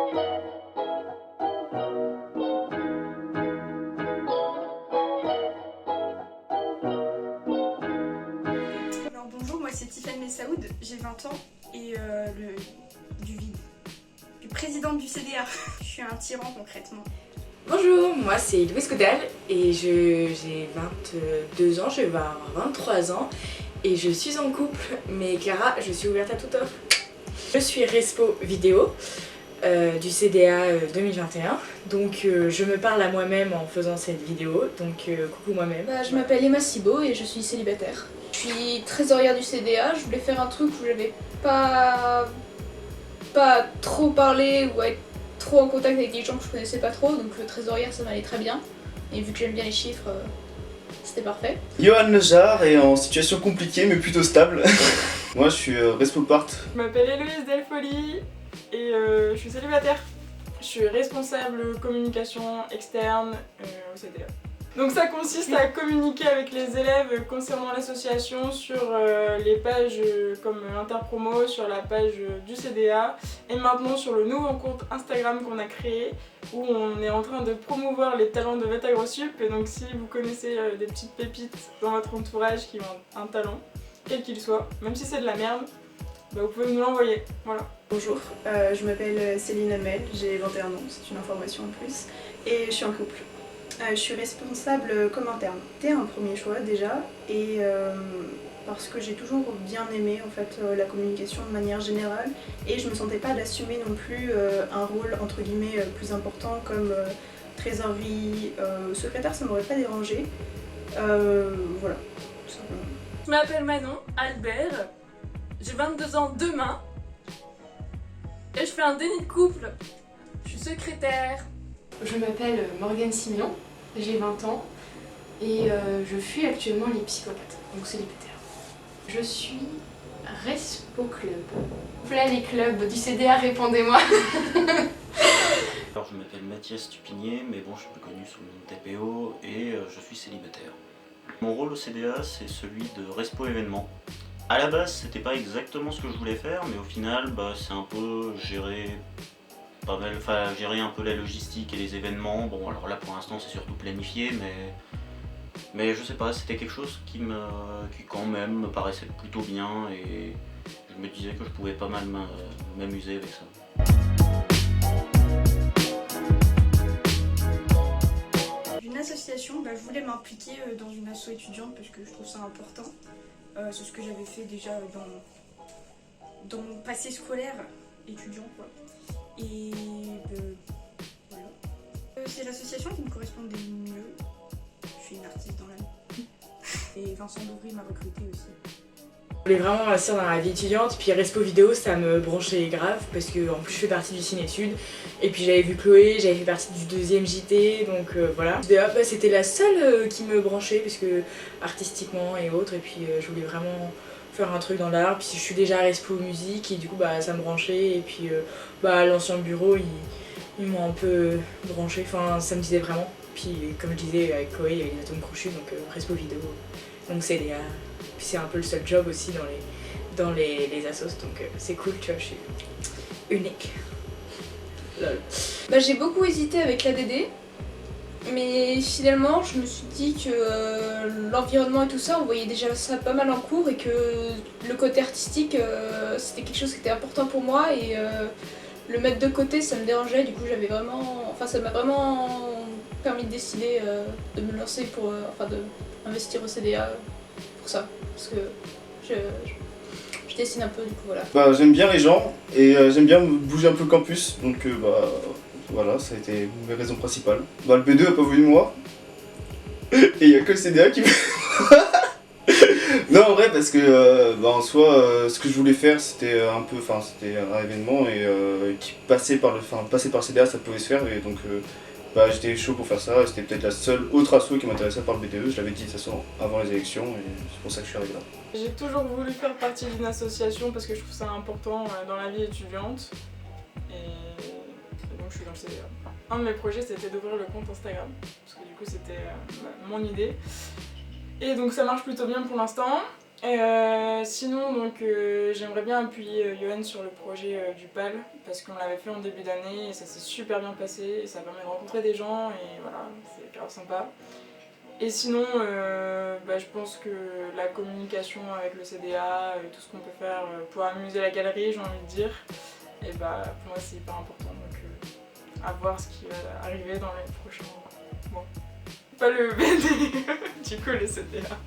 Alors bonjour, moi c'est Tiffany Messaoud, j'ai 20 ans et du président du CDA. Je suis un tyran concrètement. Bonjour, moi c'est Louise Godal et j'ai 22 ans, je vais avoir 23 ans et je suis en couple, mais Clara, je suis ouverte à toute offre. Je suis respo vidéo du CDA 2021, donc je me parle à moi-même en faisant cette vidéo, donc coucou moi-même. Je m'appelle Emma Sibo et je suis célibataire. Je suis trésorière du CDA, je voulais faire un truc où j'avais pas trop parlé ou être trop en contact avec des gens que je connaissais pas trop, donc trésorière ça m'allait très bien. Et vu que j'aime bien les chiffres, c'était parfait. Johan Lejar est en situation compliquée mais plutôt stable. Moi je suis respo part. Je m'appelle Héloïse Delfoli et je suis célibataire. Je suis responsable communication externe au CDA. Donc ça consiste à communiquer avec les élèves concernant l'association sur les pages comme Interpromo, sur la page du CDA et maintenant sur le nouveau compte Instagram qu'on a créé où on est en train de promouvoir les talents de VetaGrosSup. Et donc si vous connaissez des petites pépites dans votre entourage qui ont un talent, quel qu'il soit, même si c'est de la merde, bah vous pouvez nous l'envoyer, voilà. Bonjour, je m'appelle Céline Hamel, j'ai 21 ans, c'est une information en plus, et je suis en couple. Je suis responsable comme interne. C'était un premier choix déjà, et parce que j'ai toujours bien aimé en fait la communication de manière générale, et je me sentais pas d'assumer non plus un rôle entre guillemets plus important comme trésorerie, secrétaire, ça m'aurait pas dérangé. Voilà, tout simplement. Je m'appelle Manon Albert, j'ai 22 ans demain et je fais un déni de couple. Je suis secrétaire. Je m'appelle Morgane Simeon, j'ai 20 ans et je fuis actuellement les psychopathes, donc célibataire. Je suis Respo Club. Voilà les clubs du CDA, répondez-moi. Alors je m'appelle Mathias Stupinier, mais bon je suis plus connu sous le nom de TPO et je suis célibataire. Mon rôle au CDA c'est celui de respo événement. À la base c'était pas exactement ce que je voulais faire, mais au final c'est un peu gérer gérer un peu la logistique et les événements. Bon alors là pour l'instant c'est surtout planifié, mais je sais pas, c'était quelque chose qui quand même me paraissait plutôt bien et je me disais que je pouvais pas mal m'amuser avec ça. Une association, je voulais m'impliquer dans une asso étudiante parce que je trouve ça important. C'est ce que j'avais fait déjà dans mon passé scolaire étudiant quoi. Et voilà. C'est l'association qui me correspondait le mieux. Je suis une artiste dans l'âme. Et Vincent Douvry m'a recruté aussi. Je voulais vraiment m'investir dans la vie étudiante, puis respo vidéo ça me branchait grave parce que en plus je fais partie du Ciné-Sud et puis j'avais vu Chloé, j'avais fait partie du 2e JT, donc voilà. C'était la seule qui me branchait parce que artistiquement et autres, et puis je voulais vraiment faire un truc dans l'art, puis je suis déjà respo musique et du coup ça me branchait, et puis l'ancien bureau ils m'ont un peu branché, enfin ça me disait vraiment. Puis comme je disais avec Chloé il y avait les atomes crochus, donc respo vidéo, donc CDA. Puis c'est un peu le seul job aussi dans les assos, donc c'est cool, tu vois, je suis unique. Lol. J'ai beaucoup hésité avec l'ADD, mais finalement je me suis dit que l'environnement et tout ça, on voyait déjà ça pas mal en cours et que le côté artistique c'était quelque chose qui était important pour moi, et le mettre de côté ça me dérangeait, du coup ça m'a vraiment permis de décider de me lancer de investir au CDA pour ça, parce que je dessine un peu, du coup voilà. J'aime bien les gens et j'aime bien bouger un peu le campus, donc voilà, ça a été mes raisons principales. Le B2 a pas voulu de moi et il y a que le CDA qui Non en vrai, parce que en soi ce que je voulais faire c'était c'était un événement et qui passait par le CDA ça pouvait se faire, et donc j'étais chaud pour faire ça. C'était peut-être la seule autre asso qui m'intéressait par le BDE, je l'avais dit de toute façon avant les élections et c'est pour ça que je suis arrivé là. J'ai toujours voulu faire partie d'une association parce que je trouve ça important dans la vie étudiante et donc je suis dans le CDA. Un de mes projets c'était d'ouvrir le compte Instagram parce que du coup c'était mon idée et donc ça marche plutôt bien pour l'instant. Sinon, donc, j'aimerais bien appuyer Johan sur le projet du PAL parce qu'on l'avait fait en début d'année et ça s'est super bien passé et ça permet de rencontrer des gens et voilà, c'est grave sympa. Et sinon, je pense que la communication avec le CDA et tout ce qu'on peut faire pour amuser la galerie, j'ai envie de dire, et pour moi c'est hyper important, donc à voir ce qui va arriver dans les prochains mois. Bon, pas le BD, du coup le CDA.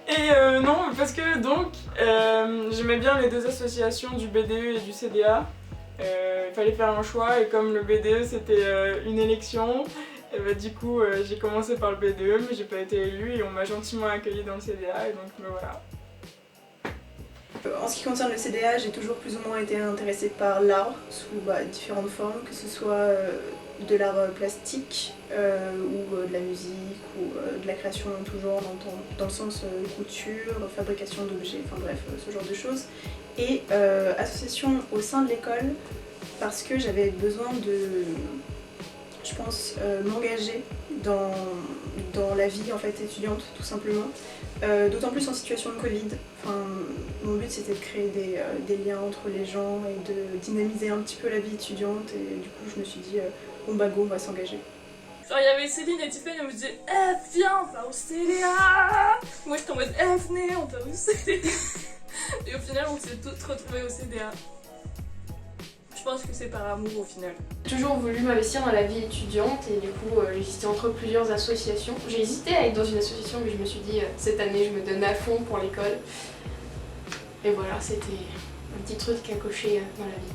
Et non, parce que donc, j'aimais bien les deux associations du BDE et du CDA. Il fallait faire un choix et comme le BDE c'était une élection, et du coup j'ai commencé par le BDE mais j'ai pas été élue et on m'a gentiment accueillie dans le CDA et donc voilà. En ce qui concerne le CDA, j'ai toujours plus ou moins été intéressée par l'art sous différentes formes, que ce soit de l'art plastique ou de la musique ou de la création en tout genre dans le sens couture, fabrication d'objets, enfin bref, ce genre de choses. Et association au sein de l'école parce que j'avais besoin de, je pense, m'engager dans la vie en fait étudiante tout simplement. D'autant plus en situation de Covid. Enfin, mon but c'était de créer des liens entre les gens et de dynamiser un petit peu la vie étudiante et du coup je me suis dit bon bah go, on va s'engager. Genre il y avait Céline et Tiffany, elles me disaient viens, on va au CDA. Moi j'étais en mode venez, on va au CDA. Et au final on s'est toutes retrouvées au CDA. Je pense que c'est par amour au final. J'ai toujours voulu m'investir dans la vie étudiante et du coup j'ai hésité entre plusieurs associations. J'ai hésité à être dans une association mais je me suis dit cette année je me donne à fond pour l'école. Et voilà, c'était un petit truc à cocher dans la vie.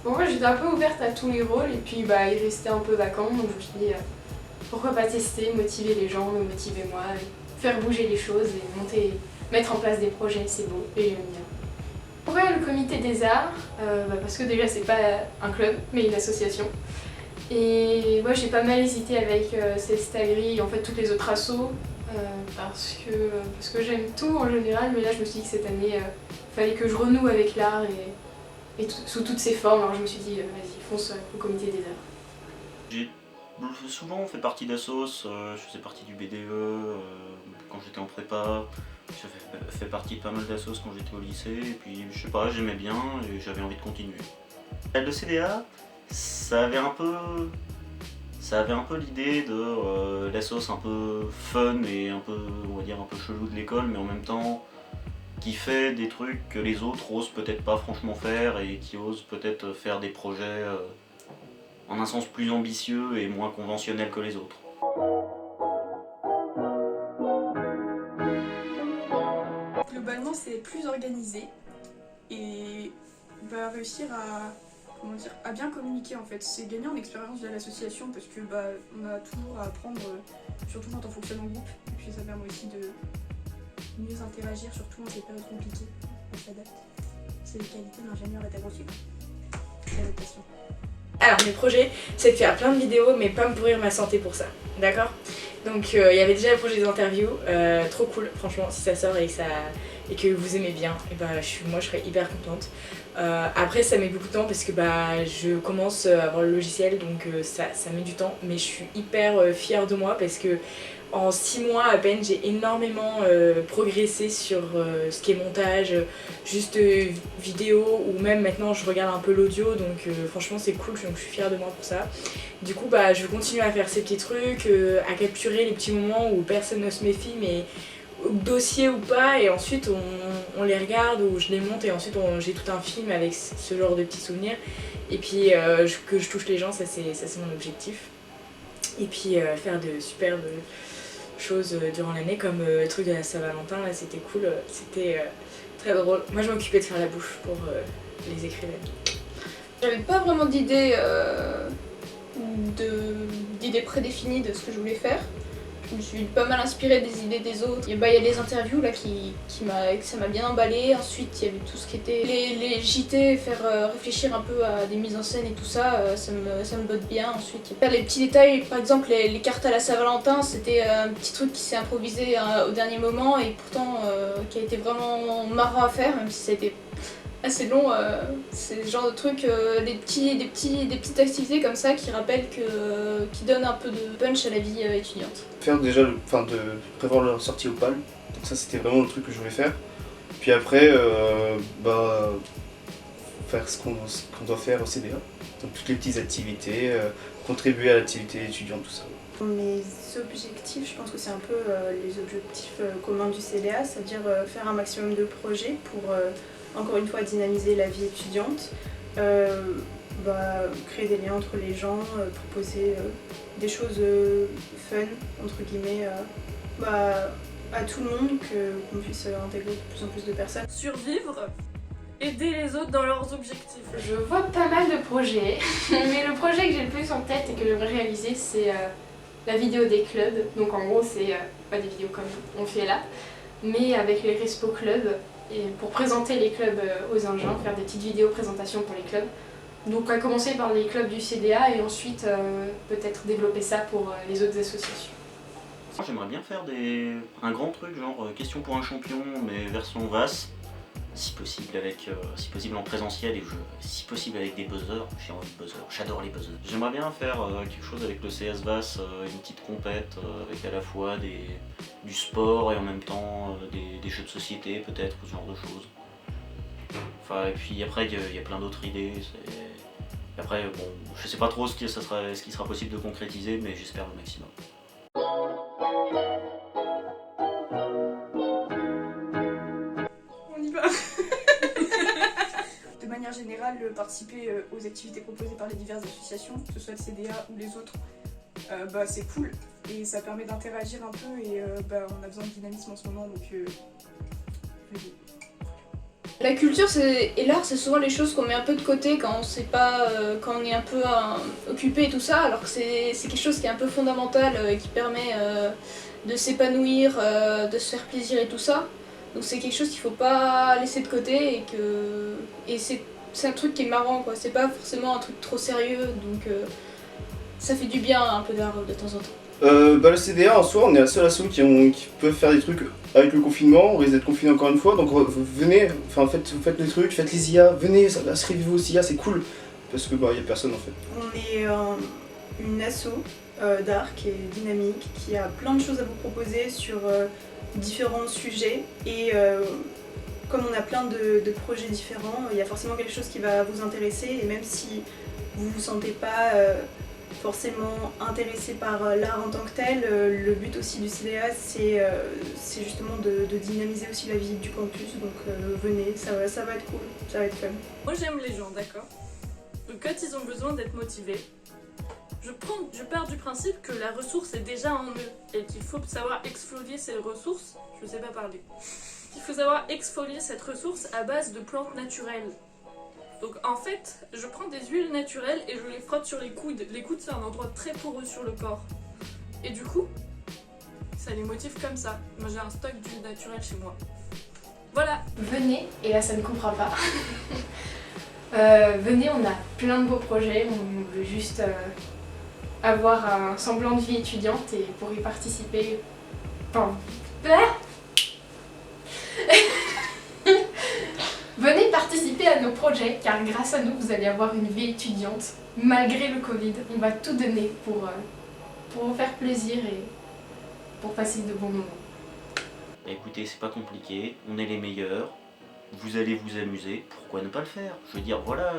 Bon, moi j'étais un peu ouverte à tous les rôles et puis il restait un peu vacant donc je me suis dit pourquoi pas tester, motiver les gens, me motiver moi, faire bouger les choses et mettre en place des projets, c'est beau et j'aime bien. Pourquoi le comité des arts parce que déjà c'est pas un club mais une association. Et moi j'ai pas mal hésité avec Célestagri et en fait toutes les autres assos parce que j'aime tout en général mais là je me suis dit que cette année fallait que je renoue avec l'art et sous toutes ses formes alors je me suis dit vas-y fonce au comité des arts. J'ai souvent fait partie d'assos, je faisais partie du BDE quand j'étais en prépa. J'ai fait partie de pas mal d'assos quand j'étais au lycée, et puis je sais pas, j'aimais bien et j'avais envie de continuer. Le CDA, ça avait un peu l'idée de l'assos un peu fun et un peu, on va dire, un peu chelou de l'école, mais en même temps qui fait des trucs que les autres osent peut-être pas franchement faire et qui osent peut-être faire des projets en un sens plus ambitieux et moins conventionnel que les autres. Globalement, c'est plus organisé et réussir à bien communiquer en fait. C'est gagner en expérience de l'association parce que on a toujours à apprendre, surtout quand on fonctionne en groupe. Et puis ça permet aussi de mieux interagir, surtout dans ces périodes compliquées. On s'adapte. C'est les qualités d'ingénieur et reçu. L'adaptation. Alors mes projets, c'est de faire plein de vidéos mais pas me pourrir ma santé pour ça, d'accord? Donc il y avait déjà le projet des interviews, trop cool franchement si ça sort et que vous aimez bien, et moi je serais hyper contente. Après ça met beaucoup de temps parce que je commence à avoir le logiciel donc ça met du temps mais je suis hyper fière de moi parce que en 6 mois à peine j'ai énormément progressé sur ce qui est montage, juste vidéo ou même maintenant je regarde un peu l'audio donc franchement c'est cool donc je suis fière de moi pour ça. Du coup je vais continuer à faire ces petits trucs, à capturer les petits moments où personne ne se méfie mais dossier ou pas et ensuite on les regarde ou je les monte et ensuite j'ai tout un film avec ce genre de petits souvenirs et puis que je touche les gens, ça c'est mon objectif. Et puis faire de superbes choses durant l'année comme le truc de la Saint-Valentin, là c'était cool, c'était très drôle. Moi je m'occupais de faire la bouche pour les écrivaines. J'avais pas vraiment d'idée prédéfinie de ce que je voulais faire. Je me suis pas mal inspirée des idées des autres. Et il y a les interviews là ça m'a bien emballé. Ensuite il y avait tout ce qui était les JT, faire réfléchir un peu à des mises en scène et tout ça, ça me botte bien. Ensuite faire les petits détails, par exemple les cartes à la Saint-Valentin, c'était un petit truc qui s'est improvisé au dernier moment et pourtant qui a été vraiment marrant à faire même si ça a été assez long. C'est le genre de truc, des petites activités comme ça qui rappellent qui donnent un peu de punch à la vie étudiante. Faire déjà, de prévoir leur sortie au PAL, Donc ça c'était vraiment le truc que je voulais faire. Puis après, faire ce qu'on doit faire au CDA. Donc toutes les petites activités, contribuer à l'activité étudiante, tout ça. Mes objectifs, je pense que c'est un peu les objectifs communs du CDA, c'est-à-dire faire un maximum de projets pour, encore une fois, dynamiser la vie étudiante, créer des liens entre les gens, proposer des choses fun, entre guillemets, à tout le monde, qu'on puisse intégrer de plus en plus de personnes. Survivre, aider les autres dans leurs objectifs. Je vois pas mal de projets, mais le projet que j'ai le plus en tête et que j'aimerais réaliser, c'est la vidéo des clubs. Donc en gros, c'est pas des vidéos comme on fait là, mais avec les Respo Clubs, et pour présenter les clubs aux Engins, faire des petites vidéos présentations pour les clubs. Donc à commencer par les clubs du CDA et ensuite peut-être développer ça pour les autres associations. J'aimerais bien faire un grand truc, genre question pour un champion, mais version VAS. Si possible en présentiel et si possible avec des buzzers. J'ai envie de buzzers, j'adore les buzzers. J'aimerais bien faire quelque chose avec le CS VAS, une petite compète avec à la fois du sport et en même temps des jeux de société peut-être, ce genre de choses. Enfin, et puis après il y a plein d'autres idées. Après bon, je sais pas trop ce qui sera possible de concrétiser, mais j'espère le maximum. On y va. De manière générale, participer aux activités proposées par les diverses associations, que ce soit le CDA ou les autres, c'est cool et ça permet d'interagir un peu et on a besoin de dynamisme en ce moment donc La culture et l'art, c'est souvent les choses qu'on met un peu de côté quand on est un peu occupé et tout ça, alors que c'est quelque chose qui est un peu fondamental et qui permet de s'épanouir, de se faire plaisir et tout ça. Donc c'est quelque chose qu'il faut pas laisser de côté et c'est un truc qui est marrant quoi, c'est pas forcément un truc trop sérieux donc ça fait du bien un peu d'art de temps en temps. Le CDA en soi, on est la seule asso qui peuvent faire des trucs avec le confinement, on risque d'être confiné encore une fois, donc venez, faites les trucs, faites les IA, venez, inscrivez-vous aux IA, c'est cool, parce que y a personne en fait. On est une asso d'art qui est dynamique, qui a plein de choses à vous proposer sur différents sujets et comme on a plein de projets différents, il y a forcément quelque chose qui va vous intéresser et même si vous vous sentez pas forcément intéressé par l'art en tant que tel, le but aussi du CDA c'est justement de dynamiser aussi la vie du campus, donc venez, ça va être cool, ça va être fun. Moi j'aime les gens, d'accord? Donc quand ils ont besoin d'être motivés, je pars du principe que la ressource est déjà en eux et qu'il faut savoir exfolier ces ressources, je sais pas parler, il faut savoir exfolier cette ressource à base de plantes naturelles. Donc en fait, je prends des huiles naturelles et je les frotte sur les coudes. Les coudes c'est un endroit très poreux sur le corps. Et du coup, ça les motive comme ça. Moi j'ai un stock d'huile naturelle chez moi. Voilà. Venez, et là ça ne coupera pas. Venez, on a plein de beaux projets, on veut juste avoir un semblant de vie étudiante et pour y participer. Venez participer à nos projets car grâce à nous vous allez avoir une vie étudiante malgré le Covid. On va tout donner pour vous faire plaisir et pour passer de bons moments. Écoutez, c'est pas compliqué, on est les meilleurs, vous allez vous amuser, pourquoi ne pas le faire? Je veux dire, voilà.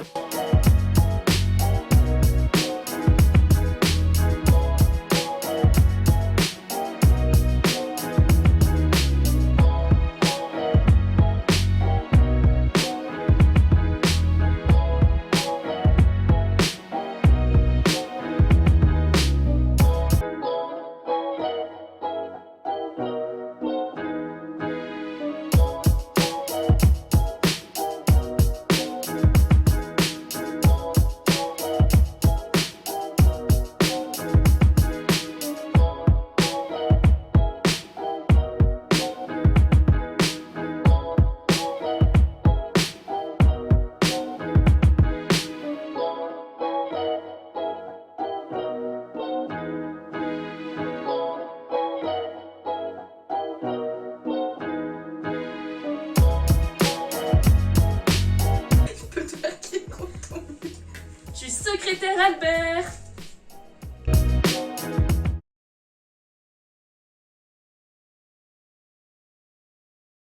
Je suis secrétaire Albert.